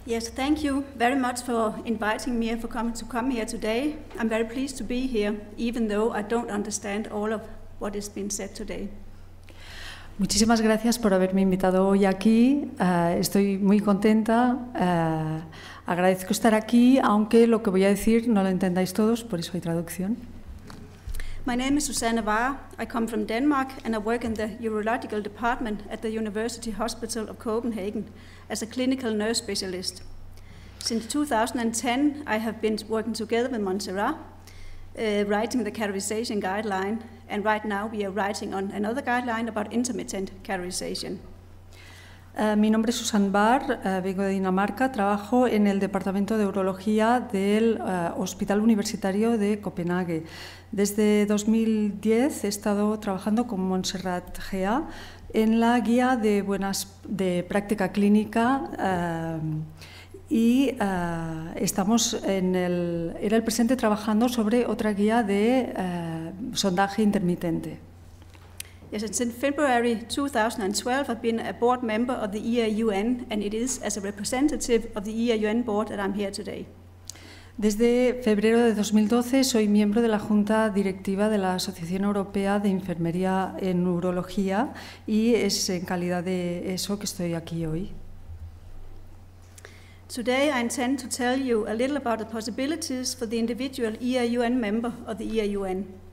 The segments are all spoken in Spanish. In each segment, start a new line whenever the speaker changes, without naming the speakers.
Yes, thank you very much for inviting me and for coming here today. I'm very pleased to be here, even though I don't understand all of what has been said today.
Muchísimas gracias por haberme invitado hoy aquí. Estoy muy contenta. Agradezco estar aquí, aunque lo que voy a decir no lo entendáis todos, por eso hay traducción.
My name is Susanne Varre. I come from Denmark and I work in the urological department at the University Hospital of Copenhagen as a clinical nurse specialist. Since 2010, I have been working together with Montserrat, writing the catheterization guideline, and right now we are writing on another guideline about intermittent catheterization.
Mi nombre es Susanne Varre, vengo de Dinamarca, trabajo en el Departamento de Urología del Hospital Universitario de Copenhague. Desde 2010 he estado trabajando con Montserrat Gea en la guía de práctica clínica y estamos era el presente trabajando sobre otra guía de sondaje intermitente.
Yes, and since February 2012, I've been a board member of the EAUN, and it is as a representative of the EAUN board that I'm here today.
Desde febrero de 2012 soy miembro de la Junta Directiva de la Asociación Europea de Enfermería en Urología y es en calidad de eso que estoy aquí hoy.
Today I intend to tell you a little about the possibilities for the individual EAUN member of the EAUN.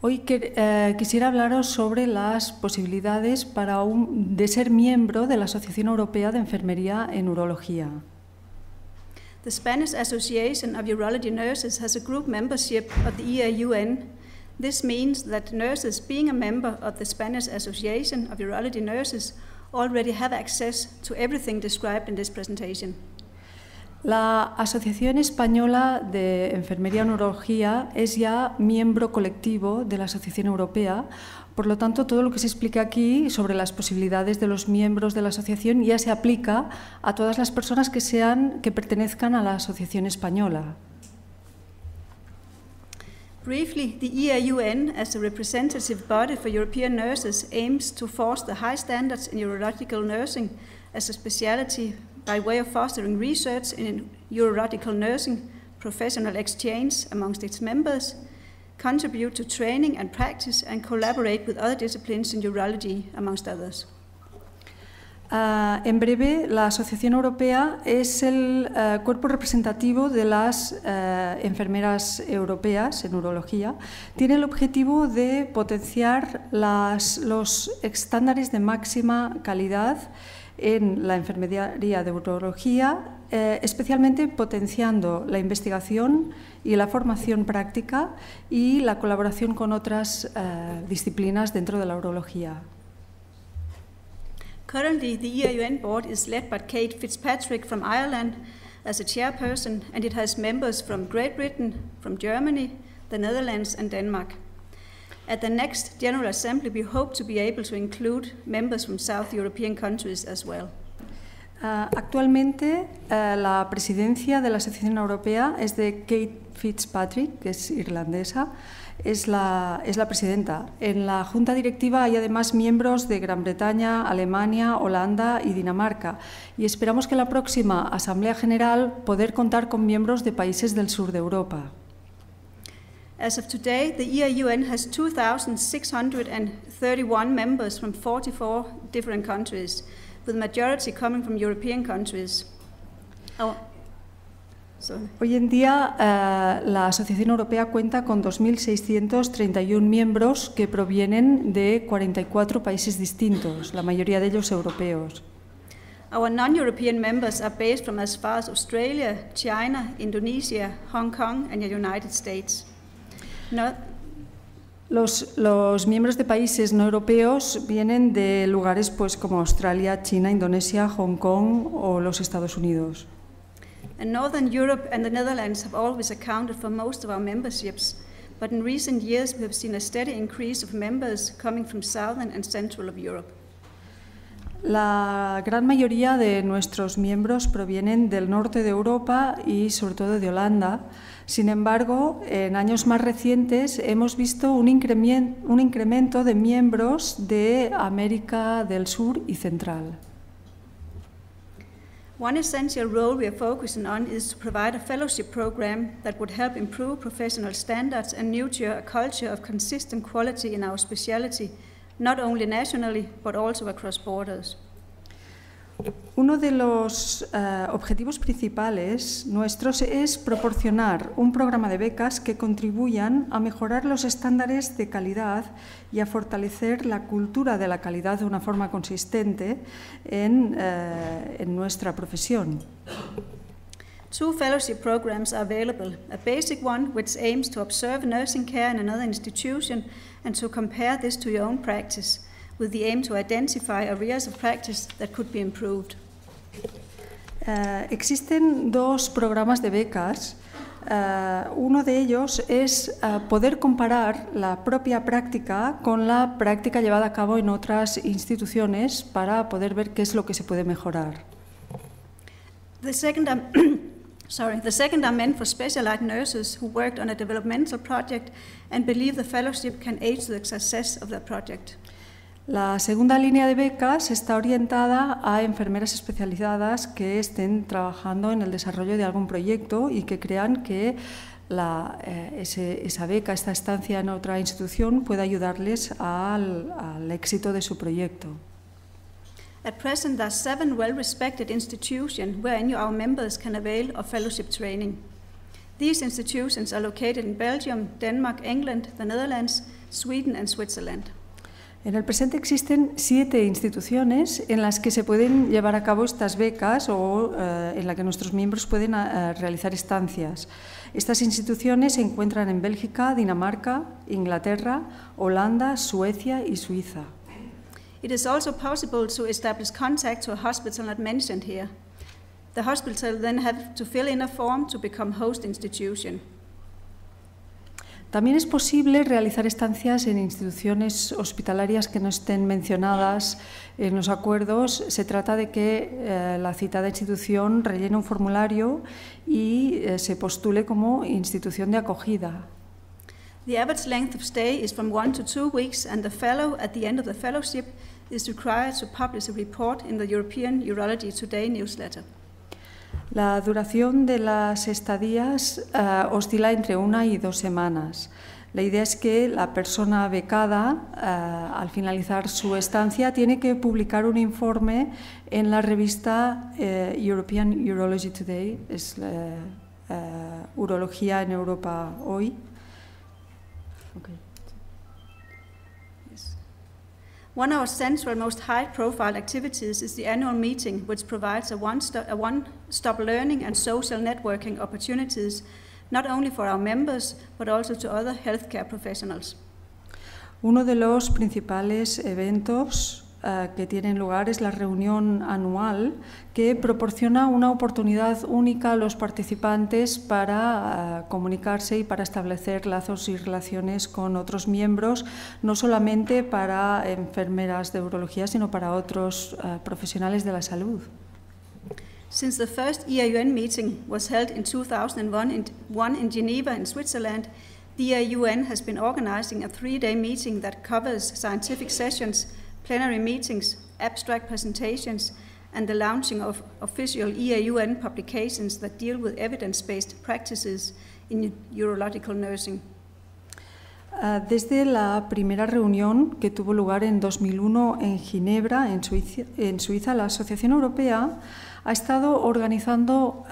Hoy quisiera hablaros sobre las posibilidades de ser miembro de la Asociación Europea de Enfermería en Urología.
The Spanish Association of Urology Nurses has a group membership of the EAUN. This means that nurses being a member of the Spanish Association of Urology Nurses already have access to everything described in this presentation.
La Asociación Española de Enfermería en Urología es ya miembro colectivo de la Asociación Europea, por lo tanto todo lo que se explica aquí sobre las posibilidades de los miembros de la asociación ya se aplica a todas las personas que pertenezcan a la Asociación Española.
Briefly, the EAUN, as a representative body for European nurses, aims to force the high standards in urological nursing as a specialty by way of fostering research in urological nursing, professional exchange amongst its members, contribute to training and practice, and collaborate with other disciplines in urology, amongst others.
En breve, la Asociación Europea es el cuerpo representativo de las enfermeras europeas en urología. Tiene el objetivo de potenciar los estándares de máxima calidad en la enfermería de urología, especialmente potenciando la investigación y la formación práctica y la colaboración con otras disciplinas dentro de la urología.
Currently, the EAUN board is led by Kate Fitzpatrick from Ireland as a chairperson, and it has members from Great Britain, from Germany, the Netherlands, and Denmark. At the next General Assembly, we hope to be able to include members from South European countries as well.
Actualmente, la presidencia de la Asociación Europea es de Kate Fitzpatrick, que es irlandesa, es la presidenta. En la Junta Directiva hay además miembros de Gran Bretaña, Alemania, Holanda y Dinamarca, y esperamos que en la próxima Asamblea General poder contar con miembros de países del sur de Europa.
As of today, the EAUN has 2,631 members from 44 different countries, with the majority coming from European countries.
Hoy en día, la Asociación Europea cuenta con 2.631 miembros que provienen de 44 países distintos, la mayoría de ellos europeos.
Our non-European members are based from as far as Australia, China, Indonesia, Hong Kong, and the United States.
Los miembros de países no europeos vienen de lugares como Australia, China, Indonesia, Hong Kong o los Estados Unidos.
And Northern Europe and the Netherlands have always accounted for most of our memberships, but in recent years we have seen a steady increase of members coming from Southern and Central of Europe.
La gran mayoría de nuestros miembros provienen del norte de Europa y sobre todo de Holanda. Sin embargo, en años más recientes hemos visto un incremento de miembros de América del Sur y Central.
One essential role we are focusing on is to provide a fellowship program that would help improve professional standards and nurture a culture of consistent quality in our specialty, not only nationally, but also across borders.
Uno de los objetivos principales nuestros es proporcionar un programa de becas que contribuyan a mejorar los estándares de calidad y a fortalecer la cultura de la calidad de una forma consistente en nuestra profesión.
Two fellowship programs are available, a basic one which aims to observe nursing care in another institution and to compare this to your own practice, with the aim to identify areas of practice that could be improved.
Existen dos programas de becas. Uno de ellos es poder comparar la propia práctica con la práctica llevada a cabo en otras instituciones para poder ver qué es lo que se puede mejorar.
The second are meant for specialized nurses who worked on a developmental project and believe the fellowship can aid to the success of that project.
La segunda línea de becas está orientada a enfermeras especializadas que estén trabajando en el desarrollo de algún proyecto y que crean que esa beca, esta estancia en otra institución puede ayudarles al éxito de su proyecto.
At present, there are 7 well-respected institutions wherein our members can avail of fellowship training. These institutions are located in Belgium, Denmark, England, the Netherlands, Sweden and Switzerland.
En el presente existen 7 instituciones en las que se pueden llevar a cabo estas becas o en las que nuestros miembros pueden realizar estancias. Estas instituciones se encuentran en Bélgica, Dinamarca, Inglaterra, Holanda, Suecia y Suiza.
It is also possible to establish contact to a hospital not mentioned here. The hospital then have to fill in a form to become host institution.
También es posible realizar estancias en instituciones hospitalarias que no estén mencionadas en los acuerdos. Se trata de que la citada institución rellene un formulario y se postule como institución de acogida.
The average length of stay is from 1 to 2 weeks, and the fellow at the end of the fellowship is required to publish a report in the European Urology Today newsletter.
La duración de las estadías oscila entre 1 y 2 semanas. La idea es que la persona becada, al finalizar su estancia, tiene que publicar un informe en la revista European Urology Today, es Urología en Europa hoy. Okay.
Yes. One of our central, most high-profile activities is the annual meeting, which provides a one-stop learning and social networking opportunities, not only for our members, but also to other healthcare professionals.
Uno de los principales eventos que tienen lugar es la reunión anual, que proporciona una oportunidad única a los participantes para comunicarse y para establecer lazos y relaciones con otros miembros, no solamente para enfermeras de urología, sino para otros profesionales de la salud.
Since the first EAUN meeting was held in 2001 in Geneva, in Switzerland, the EAUN has been organizing a 3-day meeting that covers scientific sessions, plenary meetings, abstract presentations, and the launching of official EAUN publications that deal with evidence-based practices in urological nursing.
Desde la primera reunión que tuvo lugar en 2001 en Ginebra, en Suiza, la Asociación Europea ha estado organizando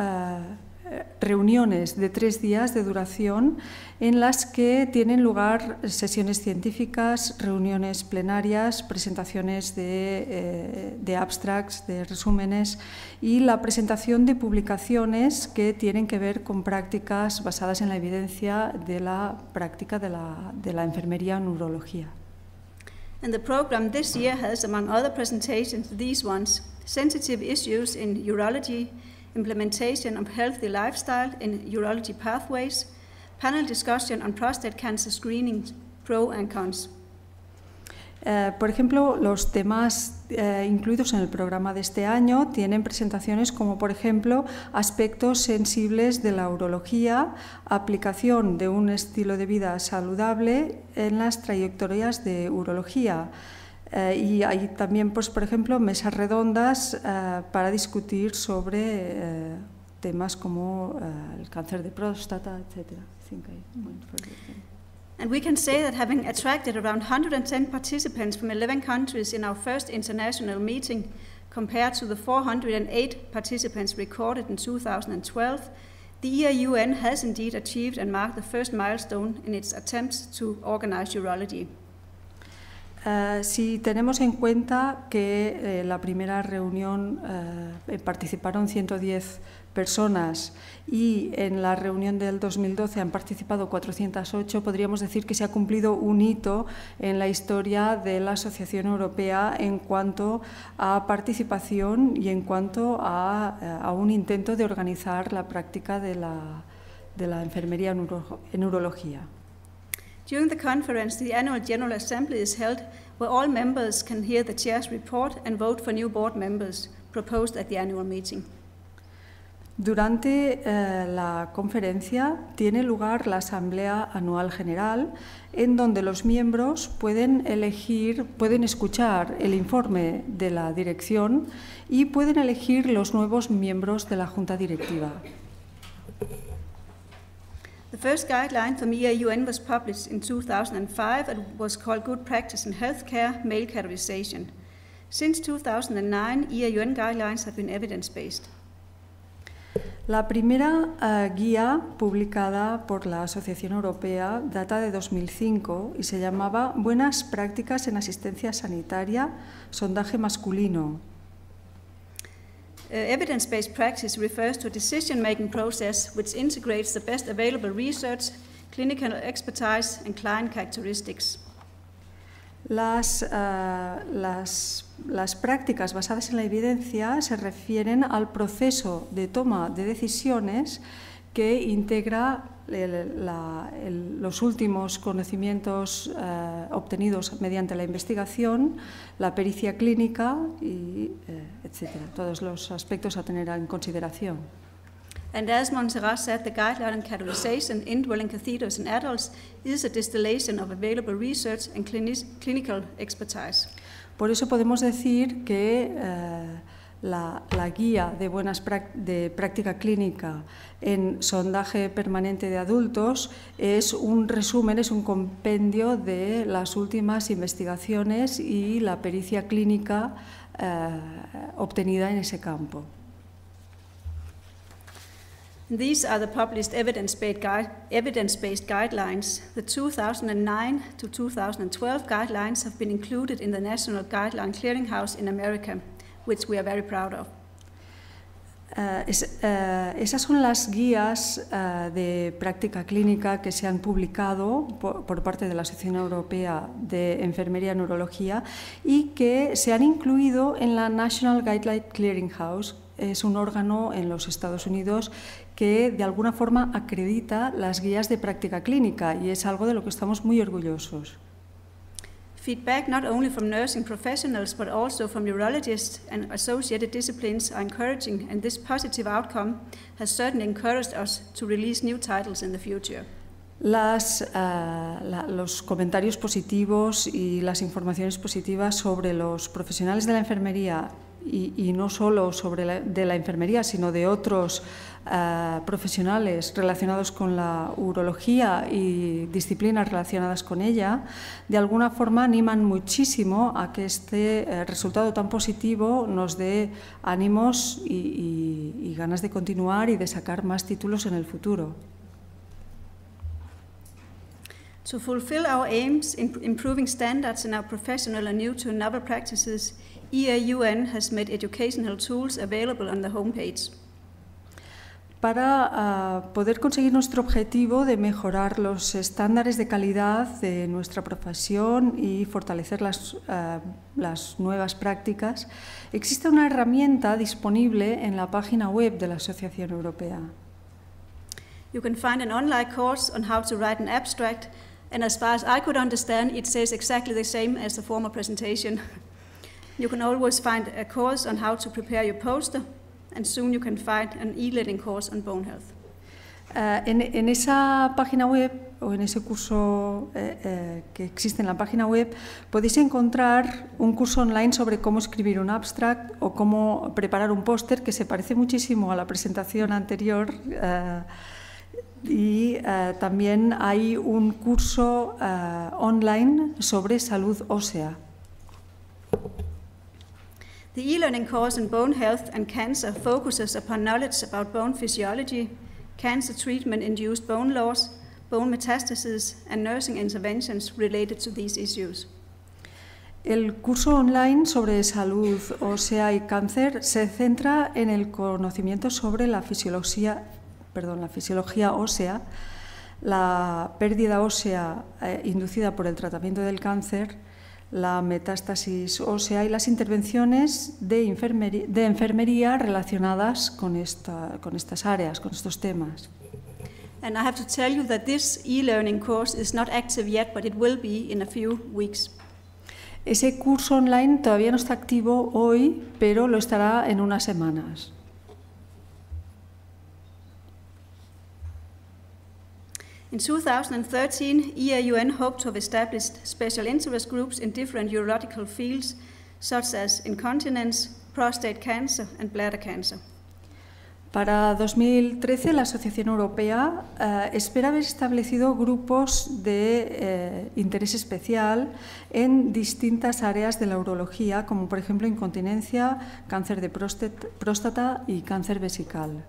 reuniones de 3 días de duración en las que tienen lugar sesiones científicas, reuniones plenarias, presentaciones de abstracts, de resúmenes y la presentación de publicaciones que tienen que ver con prácticas basadas en la evidencia de la práctica de la enfermería en urología.
And the program this year has, among other presentations, these ones: sensitive issues in urology, implementation of healthy lifestyle in urology pathways, panel discussion on prostate cancer screening, pro and cons.
Por ejemplo, los temas incluidos en el programa de este año tienen presentaciones como, por ejemplo, aspectos sensibles de la urología, aplicación de un estilo de vida saludable en las trayectorias de urología, Y hay también, pues, por ejemplo, mesas redondas para discutir sobre temas como el cáncer de próstata, etc.
And we can say that having attracted around 110 participants from 11 countries in our first international meeting, compared to the 408 participants recorded in 2012, the EAUN has indeed achieved and marked the first milestone in its attempts to organize urology.
Si tenemos en cuenta que la primera reunión participaron 110 personas y en la reunión del 2012 han participado 408, podríamos decir que se ha cumplido un hito en la historia de la Asociación Europea en cuanto a participación y en cuanto a un intento de organizar la práctica de la enfermería en urología.
During the conference, the annual General Assembly is held where all members can hear the chair's report and vote for new board members proposed at the annual meeting.
Durante la conferencia tiene lugar la Asamblea Anual General, en donde los miembros pueden escuchar el informe de la dirección y pueden elegir los nuevos miembros de la Junta Directiva.
The first guideline from EAUN was published in 2005 and was called Good Practice in Healthcare Male Categorization. Since 2009, EAUN guidelines have been evidence-based.
La primera guía publicada por la Asociación Europea data de 2005 y se llamaba Buenas prácticas en asistencia sanitaria, sondaje masculino.
Evidence-based practice refers to a decision-making process which integrates the best available research, clinical expertise, and client characteristics.
Las prácticas basadas en la evidencia se refieren al proceso de toma de decisiones que integra los últimos conocimientos obtenidos mediante la investigación, la pericia clínica, y etc. Todos los aspectos a tener en consideración.
And as Montserrat said, the guideline on categorization indwelling catheters in adults is a distillation of available research and clinical expertise.
Por eso podemos decir que la guía de práctica clínica en sondaje permanente de adultos es un resumen, es un compendio de las últimas investigaciones y la pericia clínica obtenida en ese campo.
These are the published evidence-based guidelines. The 2009 to 2012 guidelines have been included in the National Guideline Clearinghouse in America, which we are very proud of.
Esas son las guías de práctica clínica que se han publicado por parte de la Asociación Europea de Enfermería en Urología y que se han incluido en la National Guideline Clearinghouse. Es un órgano en los Estados Unidos que de alguna forma acredita las guías de práctica clínica y es algo de lo que estamos muy orgullosos.
Feedback not only from nursing professionals but also from urologists and associated disciplines are encouraging, and this positive outcome has certainly encouraged us to release new titles in the future.
Los comentarios positivos y las informaciones positivas sobre los profesionales de la enfermería y no solo de la enfermería, sino de otros profesionales relacionados con la urología y disciplinas relacionadas con ella, de alguna forma animan muchísimo a que este resultado tan positivo nos dé ánimos y ganas de continuar y de sacar más títulos en el futuro.
To fulfill our aims in improving standards in our professional and new to novel practices, EAUN has made educational tools available on the homepage.
Para poder conseguir nuestro objetivo de mejorar los estándares de calidad de nuestra profesión y fortalecer las nuevas prácticas, existe una herramienta disponible en la página web de la Asociación Europea.
You can find an online course on how to write an abstract, and as far as I could understand, it says exactly the same as the former presentation. You can always find a course on how to prepare your poster, and soon you can find an e-learning course on bone health.
En esa página web o en ese curso que existe en la página web podéis encontrar un curso online sobre cómo escribir un abstract o cómo preparar un póster que se parece muchísimo a la presentación anterior y también hay un curso online sobre salud ósea.
The e-learning course in bone health and cancer focuses upon knowledge about bone physiology, cancer treatment-induced bone loss, bone metastases, and nursing interventions related to these issues.
El curso online sobre salud ósea y cáncer se centra en el conocimiento sobre la fisiología ósea, la pérdida ósea inducida por el tratamiento del cáncer, la metástasis ósea y las intervenciones de enfermería relacionadas con estas áreas, con estos temas.
And I have to tell you that this e-learning course is not active yet, but it will be in a few weeks.
Ese curso online todavía no está activo hoy, pero lo estará en unas semanas.
In 2013, EAUN hoped to have established special interest groups in different urological fields, such as incontinence, prostate cancer, and bladder cancer.
Para 2013, la Asociación Europea espera haber establecido grupos de interés especial en distintas áreas de la urología, como por ejemplo incontinencia, cáncer de próstata y cáncer vesical.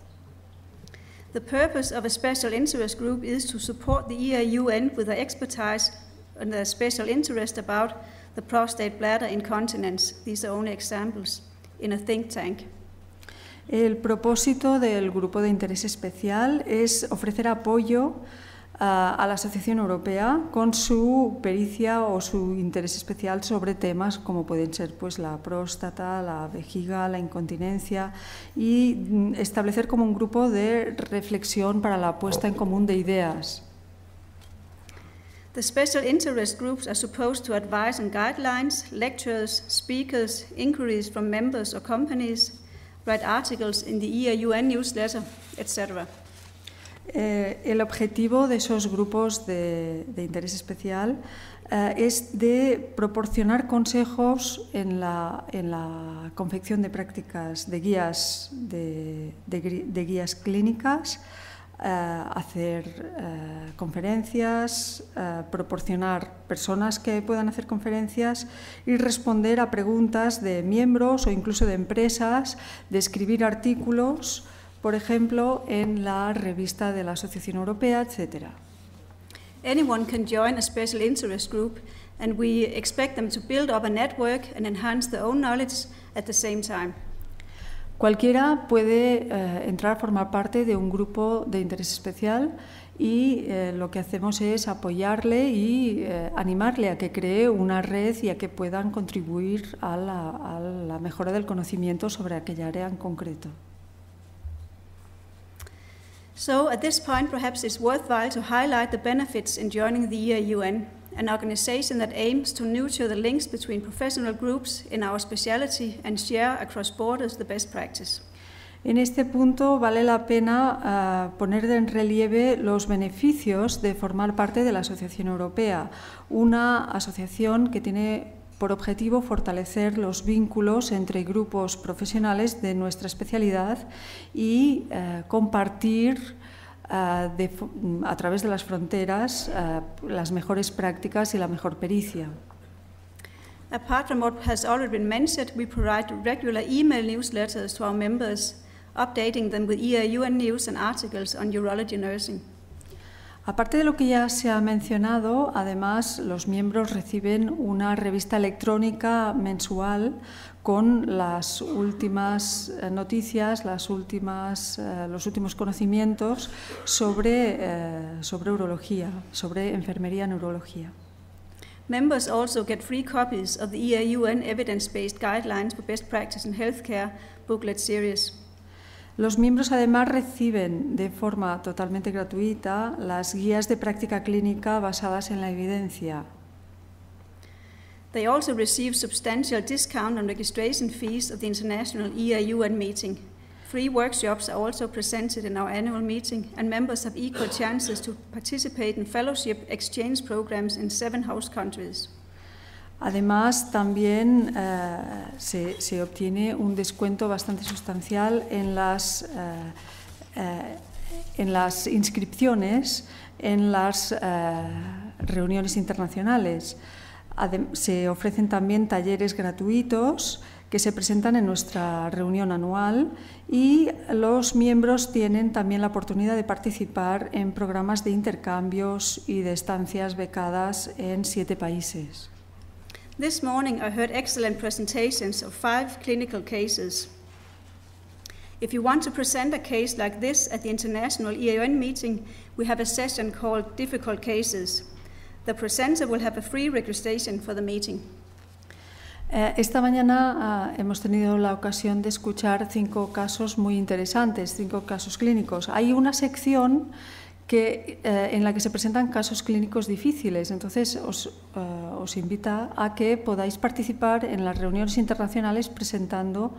The purpose of a special interest group is to support the EAUN with their expertise and their special interest about the prostate, bladder, incontinence. These are only examples in a think tank.
El propósito del grupo de interés especial es ofrecer apoyo a la Asociación Europea con su pericia o su interés especial sobre temas como pueden ser pues, la próstata, la vejiga, la incontinencia y establecer como un grupo de reflexión para la puesta en común de ideas.
The special interest groups are supposed to advise on guidelines, lectures, speakers, inquiries from members or companies, write articles in the EAUN newsletter, etc.
El objetivo de esos grupos de interés especial es de proporcionar consejos en la confección de prácticas, de guías, de guías clínicas, hacer conferencias, proporcionar personas que puedan hacer conferencias y responder a preguntas de miembros o incluso de empresas, de escribir artículos, por ejemplo, en la revista de la Asociación Europea, etc.
Anyone can join a special interest group, and we expect them to build up a network and enhance their own knowledge at the same time.
Cualquiera puede entrar a formar parte de un grupo de interés especial y lo que hacemos es apoyarle y animarle a que cree una red y a que puedan contribuir a la mejora del conocimiento sobre aquella área en concreto.
So at this point, perhaps it's worthwhile to highlight the benefits in joining the EAUN, an organization that aims to nurture the links between professional groups in our specialty and share across borders the best practice.
En este punto vale la pena poner en relieve los beneficios de formar parte de la Asociación Europea, una asociación que tiene por objetivo fortalecer los vínculos entre grupos profesionales de nuestra especialidad y compartir a través de las fronteras las mejores prácticas y la mejor pericia.
Apart from what has already been mentioned, we provide regular email newsletters to our members, updating them with EAUN news and articles on urology nursing.
Aparte de lo que ya se ha mencionado, además los miembros reciben una revista electrónica mensual con las últimas noticias, los últimos conocimientos sobre urología, sobre enfermería en urología.
Members also get free copies of the EAUN evidence-based guidelines for best practice in healthcare booklet series.
Los miembros además reciben de forma totalmente gratuita las guías de práctica clínica basadas en la evidencia.
They also receive substantial discount on registration fees of the International EAUN meeting. Free workshops are also presented in our annual meeting, and members have equal chances to participate in fellowship exchange programs in 7 host countries.
Además, también se obtiene un descuento bastante sustancial en las inscripciones en las reuniones internacionales. Se ofrecen también talleres gratuitos que se presentan en nuestra reunión anual y los miembros tienen también la oportunidad de participar en programas de intercambios y de estancias becadas en 7 países.
This morning I heard excellent presentations of 5 clinical cases. If you want to present a case like this at the International EAN meeting, we have a session called Difficult Cases. The presenter will have a free registration for the meeting.
Esta mañana hemos tenido la ocasión de escuchar 5 casos muy interesantes, 5 casos clínicos. Hay una sección en la que se presentan casos clínicos difíciles, entonces os invita a que podáis participar en las reuniones internacionales presentando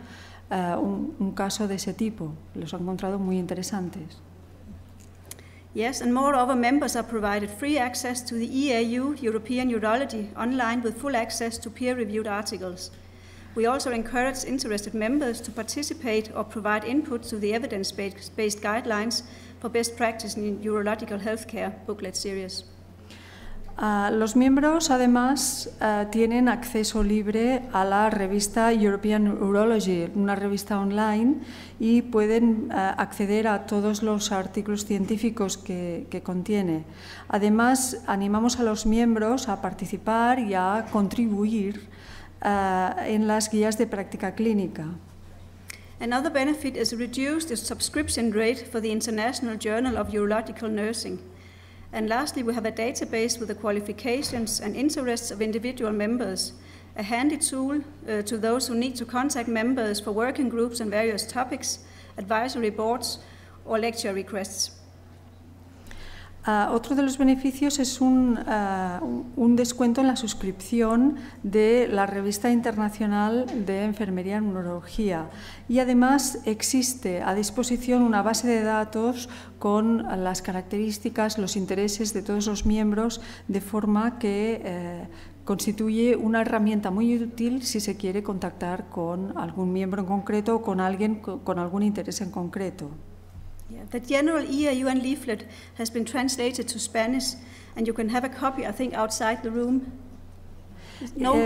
un caso de ese tipo. Los he encontrado muy interesantes.
Yes, and moreover, members are provided free access to the EAU European Urology online with full access to peer-reviewed articles. We also encourage interested members to participate or provide input to the evidence-based guidelines for best practice in urological healthcare booklet series.
Los miembros, además, tienen acceso libre a la revista European Urology, una revista online, y pueden acceder a todos los artículos científicos que contiene. Además, animamos a los miembros a participar y a contribuir en las guías de práctica clínica.
Another benefit is a reduced subscription rate for the International Journal of Urological Nursing. And lastly, we have a database with the qualifications and interests of individual members, a handy tool to those who need to contact members for working groups on various topics, advisory boards, or lecture requests.
Otro de los beneficios es un descuento en la suscripción de la Revista Internacional de Enfermería en Urología, y además existe a disposición una base de datos con las características, los intereses de todos los miembros, de forma que constituye una herramienta muy útil si se quiere contactar con algún miembro en concreto o con alguien con algún interés en concreto.
Yeah, the general EAUN leaflet has been translated to Spanish, and you can have a copy, I think, outside the room. No.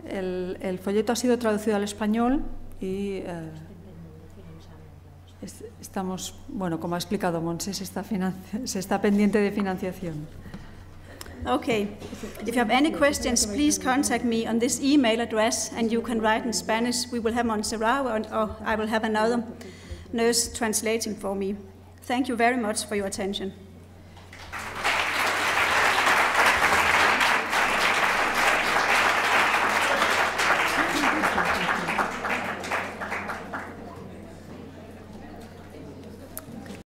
El folleto ha sido traducido al español y estamos, bueno, como ha explicado Montse, se está pendiente de financiación. Okay, if you have any questions, please contact me on this email address, and you can write in Spanish. We will have Montserrat, or I will have another nurse translating for me. Thank you very much for your attention.